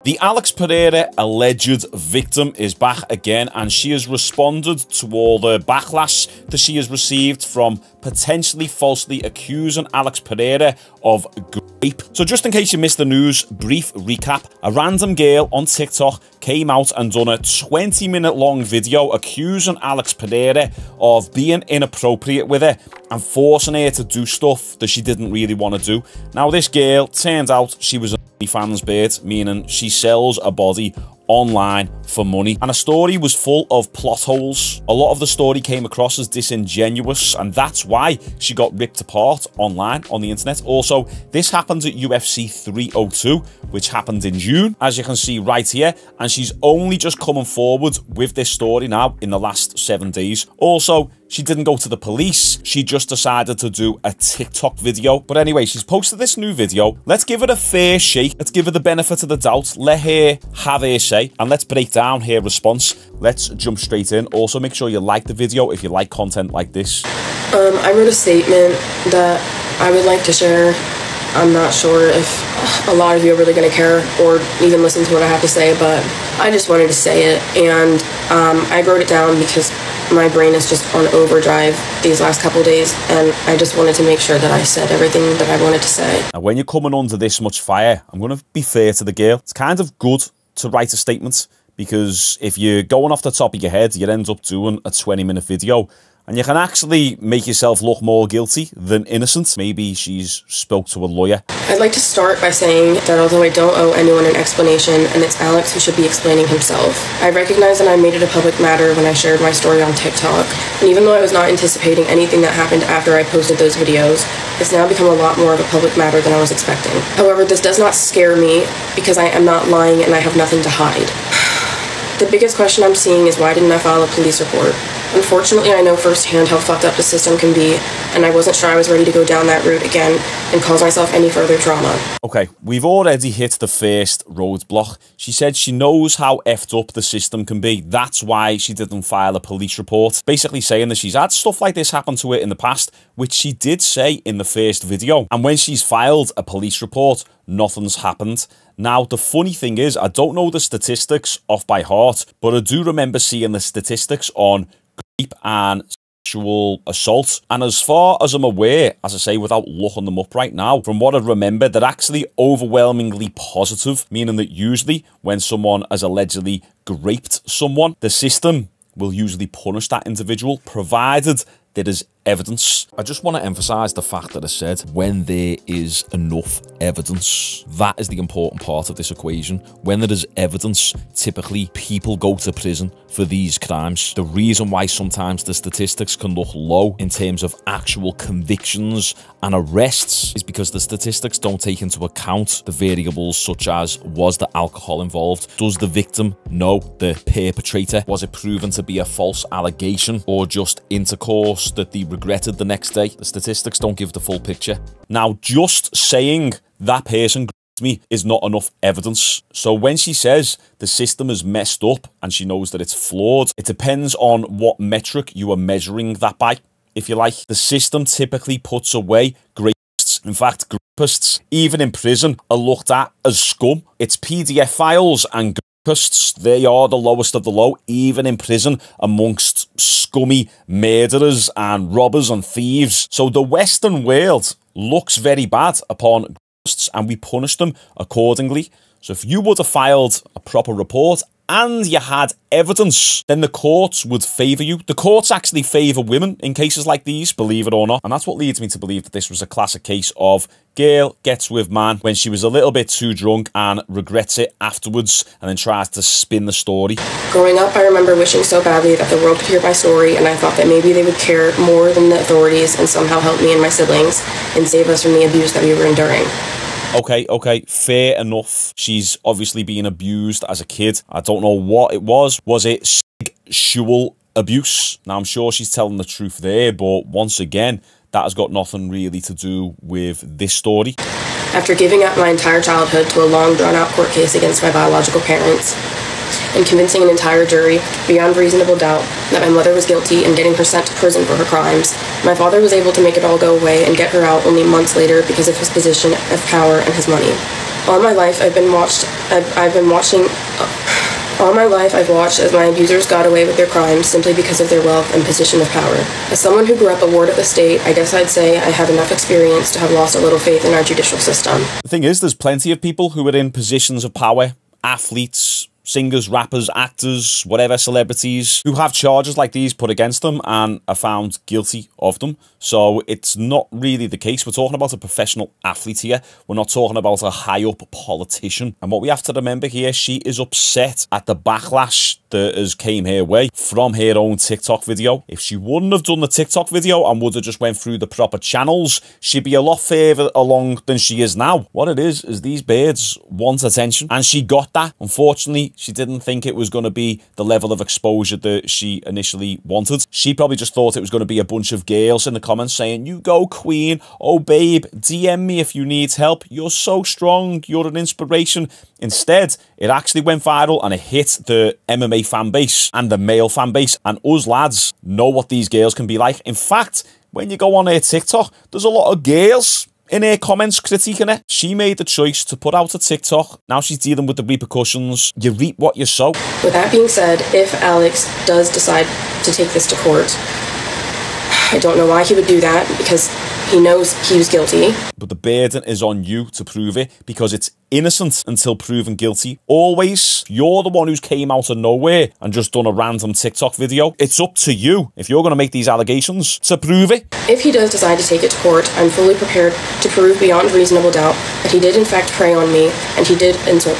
The Alex Pereira alleged victim is back again, and she has responded to all the backlash that she has received from potentially falsely accusing Alex Pereira of rape. So just in case you missed the news, brief recap. A random girl on TikTok came out and done a 20-minute long video accusing Alex Pereira of being inappropriate with her and forcing her to do stuff that she didn't really want to do. Now this girl, turned out she was a fans bird, meaning she sells a body online for money, and a story was full of plot holes. A lot of the story came across as disingenuous, and that's why she got ripped apart online on the internet. Also, this happened at UFC 302, which happened in June, as you can see right here, and she's only just coming forward with this story now in the last 7 days. Also, she didn't go to the police, she just decided to do a TikTok video. But anyway, she's posted this new video. Let's give it a fair shake, let's give her the benefit of the doubt, let her have her say, and let's break down her response. Let's jump straight in. Also, make sure you like the video if you like content like this. I wrote a statement that I would like to share. I'm not sure if a lot of you are really going to care or even listen to what I have to say, but I just wanted to say it, and I wrote it down because my brain is just on overdrive these last couple days, and I just wanted to make sure that I said everything that I wanted to say. Now, when you're coming under this much fire, I'm going to be fair to the girl. It's kind of good to write a statement, because if you're going off the top of your head, you end up doing a 20-minute video, and you can actually make yourself look more guilty than innocent. Maybe she's spoke to a lawyer. I'd like to start by saying that although I don't owe anyone an explanation, and it's Alex who should be explaining himself, I recognize that I made it a public matter when I shared my story on TikTok, and even though I was not anticipating anything that happened after I posted those videos, it's now become a lot more of a public matter than I was expecting. However, this does not scare me, because I am not lying and I have nothing to hide. The biggest question I'm seeing is, why didn't I file a police report? Unfortunately, I know firsthand how fucked up the system can be, and I wasn't sure I was ready to go down that route again and cause myself any further trauma. Okay, we've already hit the first roadblock. She said she knows how effed up the system can be. That's why she didn't file a police report. Basically saying that she's had stuff like this happen to her in the past, which she did say in the first video. And when she's filed a police report, nothing's happened. Now, the funny thing is, I don't know the statistics off by heart, but I do remember seeing the statistics on rape and sexual assault. And as far as I'm aware, as I say, without looking them up right now, from what I remember, they're actually overwhelmingly positive, meaning that usually when someone has allegedly raped someone, the system will usually punish that individual, provided there is evidence. I just want to emphasize the fact that I said when there is enough evidence. That is the important part of this equation. When there is evidence, typically people go to prison for these crimes. The reason why sometimes the statistics can look low in terms of actual convictions and arrests is because the statistics don't take into account the variables such as, was the alcohol involved? Does the victim know the perpetrator? Was it proven to be a false allegation or just intercourse that they regretted the next day? The statistics don't give the full picture. Now, just saying that person me is not enough evidence. So when she says the system is messed up and she knows that it's flawed, it depends on what metric you are measuring that by, if you like. The system typically puts away rapists. In fact, rapists, even in prison, are looked at as scum. It's PDF files and rapists, they are the lowest of the low, even in prison, amongst scummy murderers and robbers and thieves. So the Western world looks very bad upon and we punish them accordingly. So if you would have filed a proper report and you had evidence, then the courts would favour you. The courts actually favour women in cases like these, believe it or not. And that's what leads me to believe that this was a classic case of girl gets with man when she was a little bit too drunk and regrets it afterwards and then tries to spin the story. Growing up, I remember wishing so badly that the world could hear my story, and I thought that maybe they would care more than the authorities and somehow help me and my siblings and save us from the abuse that we were enduring. Okay, fair enough. She's obviously being abused as a kid. I don't know what it was. Was it sexual abuse? Now, I'm sure she's telling the truth there, but once again, that has got nothing really to do with this story. After giving up my entire childhood to a long, drawn-out court case against my biological parents, and convincing an entire jury, beyond reasonable doubt, that my mother was guilty and getting her sent to prison for her crimes, my father was able to make it all go away and get her out only months later because of his position of power and his money. All my life I've watched as my abusers got away with their crimes simply because of their wealth and position of power. As someone who grew up a ward of the state, I guess I'd say I have enough experience to have lost a little faith in our judicial system. The thing is, there's plenty of people who are in positions of power, athletes, singers, rappers, actors, whatever, celebrities, who have charges like these put against them and are found guilty of them. So it's not really the case. We're talking about a professional athlete here. We're not talking about a high-up politician. And what we have to remember here, she is upset at the backlash that has came her way from her own TikTok video. If she wouldn't have done the TikTok video and would have just went through the proper channels, she'd be a lot further along than she is now. What it is these birds want attention, and she got that. Unfortunately, she didn't think it was going to be the level of exposure that she initially wanted. She probably just thought it was going to be a bunch of girls in the comments saying, "You go, queen. Oh, babe, DM me if you need help. You're so strong. You're an inspiration." Instead, it actually went viral and it hit the MMA fan base and the male fan base. And us lads know what these girls can be like. In fact, when you go on her TikTok, there's a lot of girls in her comments critiquing it. She made the choice to put out a TikTok. Now she's dealing with the repercussions. You reap what you sow. With that being said, if Alex does decide to take this to court, I don't know why he would do that, because he knows he was guilty. But the burden is on you to prove it, because it's innocent until proven guilty. Always, you're the one who's came out of nowhere and just done a random TikTok video. It's up to you, if you're going to make these allegations, to prove it. If he does decide to take it to court, I'm fully prepared to prove beyond reasonable doubt that he did in fact prey on me and he did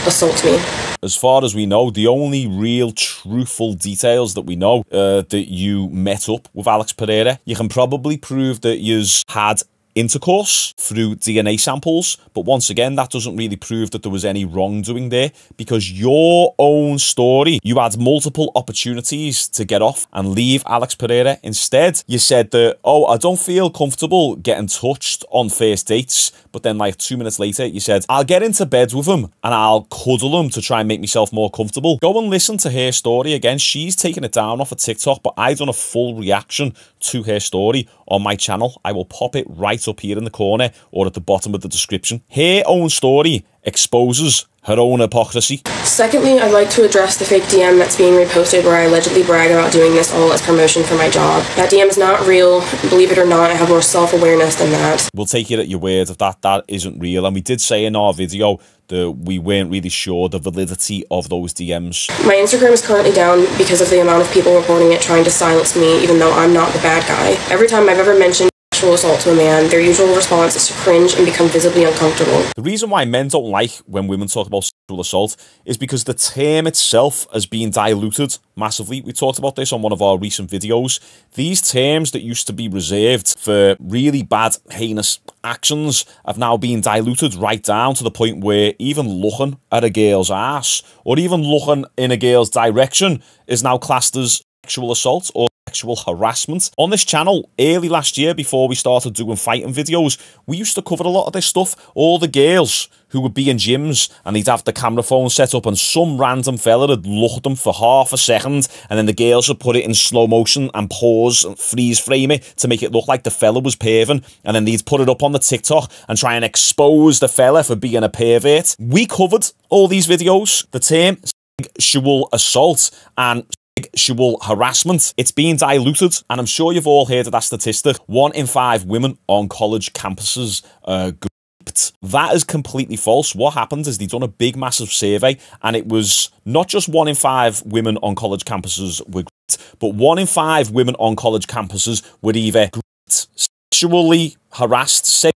assault me. As far as we know, the only real truthful details that we know that you met up with Alex Pereira, you can probably prove that you've had intercourse through DNA samples, but once again, that doesn't really prove that there was any wrongdoing there, because your own story, you had multiple opportunities to get off and leave Alex Pereira. Instead, you said that, "Oh, I don't feel comfortable getting touched on first dates," but then like 2 minutes later, you said, "I'll get into bed with him and I'll cuddle him to try and make myself more comfortable." Go and listen to her story again. She's taken it down off of TikTok, but I've done a full reaction to her story on my channel. I will pop it right up here in the corner or at the bottom of the description. Her own story exposes her own hypocrisy. Secondly, I'd like to address the fake DM that's being reposted where I allegedly brag about doing this all as promotion for my job. That DM is not real. Believe it or not, I have more self-awareness than that. We'll take it at your word of that isn't real. And we did say in our video that we weren't really sure the validity of those DMs. My Instagram is currently down because of the amount of people reporting it trying to silence me, even though I'm not the bad guy. Every time I've ever mentioned sexual assault to a man, their usual response is to cringe and become visibly uncomfortable. The reason why men don't like when women talk about sexual assault is because the term itself has been diluted massively. We talked about this on one of our recent videos. These terms that used to be reserved for really bad, heinous actions have now been diluted right down to the point where even looking at a girl's ass or even looking in a girl's direction is now classed as sexual assault or sexual harassment. On this channel, early last year, before we started doing fighting videos, we used to cover a lot of this stuff. All the girls who would be in gyms and they'd have the camera phone set up and some random fella would look at them for half a second and then the girls would put it in slow motion and pause and freeze frame it to make it look like the fella was perving, and then they'd put it up on the TikTok and try and expose the fella for being a pervert. We covered all these videos. The term sexual assault and sexual harassment, it's being diluted, and I'm sure you've all heard of that statistic. 1 in 5 women on college campuses raped. That is completely false. What happened is they done a big massive survey, and it was not just 1 in 5 women on college campuses were raped, but 1 in 5 women on college campuses were either raped, sexually harassed, sexually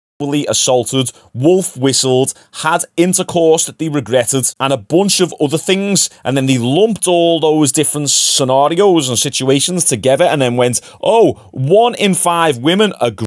assaulted, wolf whistled, had intercourse that they regretted, and a bunch of other things, and then they lumped all those different scenarios and situations together and then went, "Oh, 1 in 5 women are great."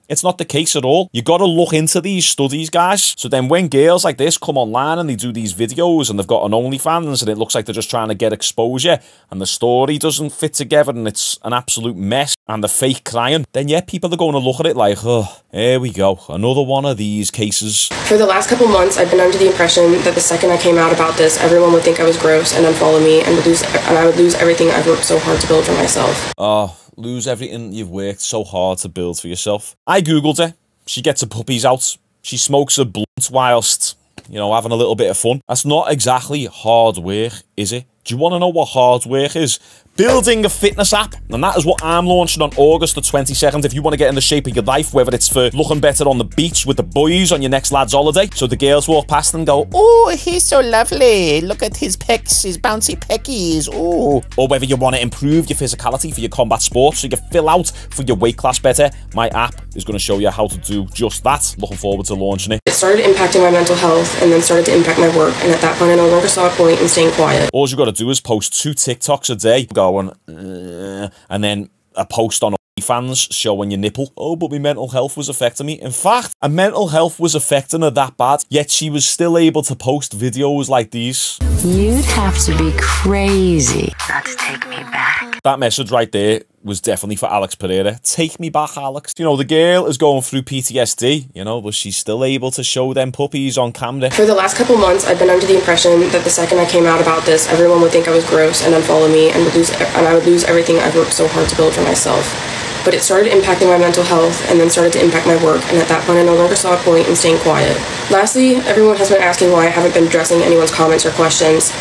It's not the case at all. You got to look into these studies, guys. So then when girls like this come online and they do these videos and they've got an OnlyFans and it looks like they're just trying to get exposure and the story doesn't fit together and it's an absolute mess and they're fake crying, then yeah, people are going to look at it like, oh, here we go, another one of these cases. For the last couple months, I've been under the impression that the second I came out about this, everyone would think I was gross and unfollow me and I would lose everything I've worked so hard to build for myself. Oh, lose everything you've worked so hard to build for yourself. I googled her. She gets her puppies out. She smokes a blunt whilst you know, having a little bit of fun. That's not exactly hard work, is it? Do you want to know what hard work is? Building a fitness app, and that is what I'm launching on August the 22nd. If you want to get in the shape of your life, whether it's for looking better on the beach with the boys on your next lad's holiday, so the girls walk past and go, "Oh, he's so lovely. Look at his pecs, his bouncy peckies. Oh." Or whether you want to improve your physicality for your combat sports, so you can fill out for your weight class better, my app is going to show you how to do just that. Looking forward to launching it. It started impacting my mental health and then started to impact my work, and at that point I no longer saw a point in staying quiet. All you got to do is post 2 TikToks a day going, and then a post on OnlyFans showing your nipple. Oh, but my mental health was affecting me. In fact, her mental health was affecting her that bad, yet she was still able to post videos like these. You'd have to be crazy not to take me back. That message right there was definitely for Alex Pereira. Take me back, Alex. You know, the girl is going through PTSD, you know, but she's still able to show them puppies on camera. For the last couple months, I've been under the impression that the second I came out about this, everyone would think I was gross and unfollow me, and I would lose everything I've worked so hard to build for myself. But it started impacting my mental health and then started to impact my work, and at that point I no longer saw a point in staying quiet. Lastly, everyone has been asking why I haven't been addressing anyone's comments or questions.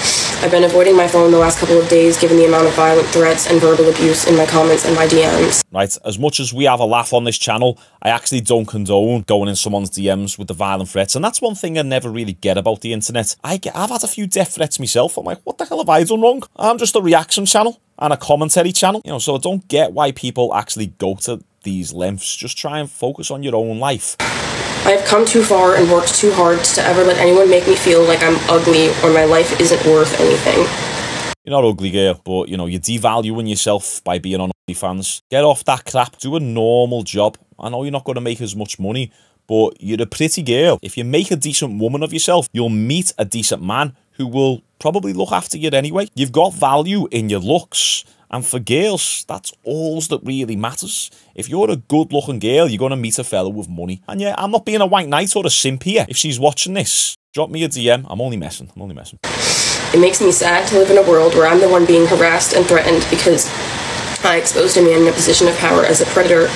I've been avoiding my phone the last couple of days given the amount of violent threats and verbal abuse in my comments and my DMs. Right, as much as we have a laugh on this channel, I actually don't condone going in someone's DMs with the violent threats, and that's one thing I never really get about the internet. I've had a few death threats myself. I'm like, what the hell have I done wrong? I'm just a reaction channel and a commentary channel, you know, so I don't get why people actually go to these lengths. Just try and focus on your own life. I have come too far and worked too hard to ever let anyone make me feel like I'm ugly or my life isn't worth anything. You're not ugly, girl, but, you know, you're devaluing yourself by being on OnlyFans. Get off that crap. Do a normal job. I know you're not going to make as much money, but you're a pretty girl. If you make a decent woman of yourself, you'll meet a decent man who will probably look after you anyway. You've got value in your looks. And for girls, that's all that really matters. If you're a good-looking girl, you're going to meet a fella with money. And yeah, I'm not being a white knight or a simp here. If she's watching this, drop me a DM. I'm only messing. It makes me sad to live in a world where I'm the one being harassed and threatened because I exposed a man in a position of power as a predator,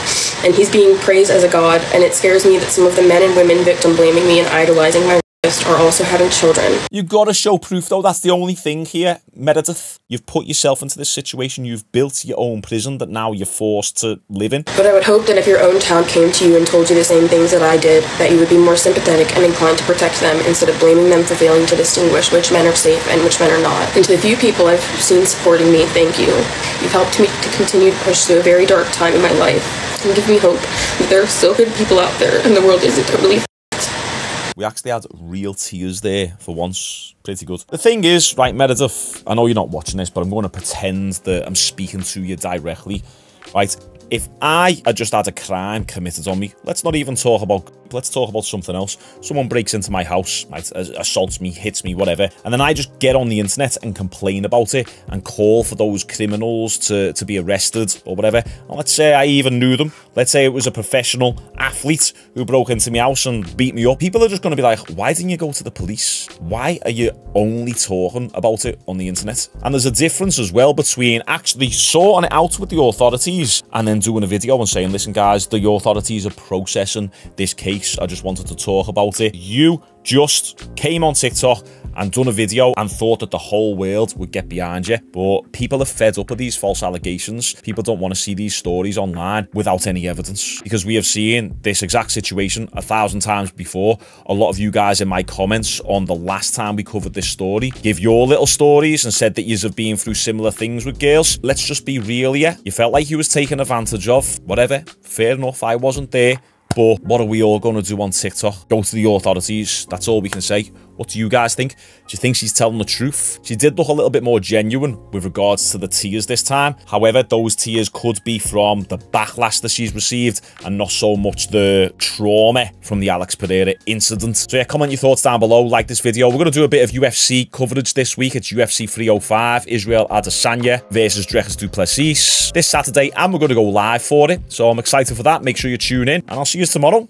and he's being praised as a god, and it scares me that some of the men and women victim blaming me and idolizing my are also having children. You've got to show proof, though. That's the only thing here, Meredith. You've put yourself into this situation. You've built your own prison that now you're forced to live in. But I would hope that if your own town came to you and told you the same things that I did, that you would be more sympathetic and inclined to protect them instead of blaming them for failing to distinguish which men are safe and which men are not. And to the few people I've seen supporting me, thank you. You've helped me to continue to push through a very dark time in my life and give me hope that there are still good people out there and the world isn't totally We actually had real tears there for once. Pretty good. The thing is, right, Meredith, I know you're not watching this, but I'm going to pretend that I'm speaking to you directly. Right, if I had just had a crime committed on me, let's not even talk about, let's talk about something else. Someone breaks into my house, right, assaults me, hits me, whatever, and then I just get on the internet and complain about it and call for those criminals to be arrested or whatever. And let's say I even knew them. Let's say it was a professional athlete who broke into my house and beat me up. People are just going to be like, why didn't you go to the police? Why are you only talking about it on the internet? And there's a difference as well between actually sorting it out with the authorities and then doing a video and saying, listen guys, the authorities are processing this case. I just wanted to talk about it. You just came on TikTok and done a video and thought that the whole world would get behind you. But people are fed up with these false allegations. People don't want to see these stories online without any evidence, because we have seen this exact situation 1,000 times before. A lot of you guys in my comments on the last time we covered this story give your little stories and said that you have been through similar things with girls. Let's just be real here. You felt like you was taken advantage of. Whatever. Fair enough. I wasn't there. But what are we all going to do on TikTok? Go to the authorities. That's all we can say. What do you guys think? Do you think she's telling the truth? She did look a little bit more genuine with regards to the tears this time. However, those tears could be from the backlash that she's received and not so much the trauma from the Alex Pereira incident. So yeah, comment your thoughts down below. Like this video. We're going to do a bit of UFC coverage this week. It's UFC 305, Israel Adesanya versus Dricus du Plessis this Saturday, and we're going to go live for it. So I'm excited for that. Make sure you tune in, and I'll see you tomorrow.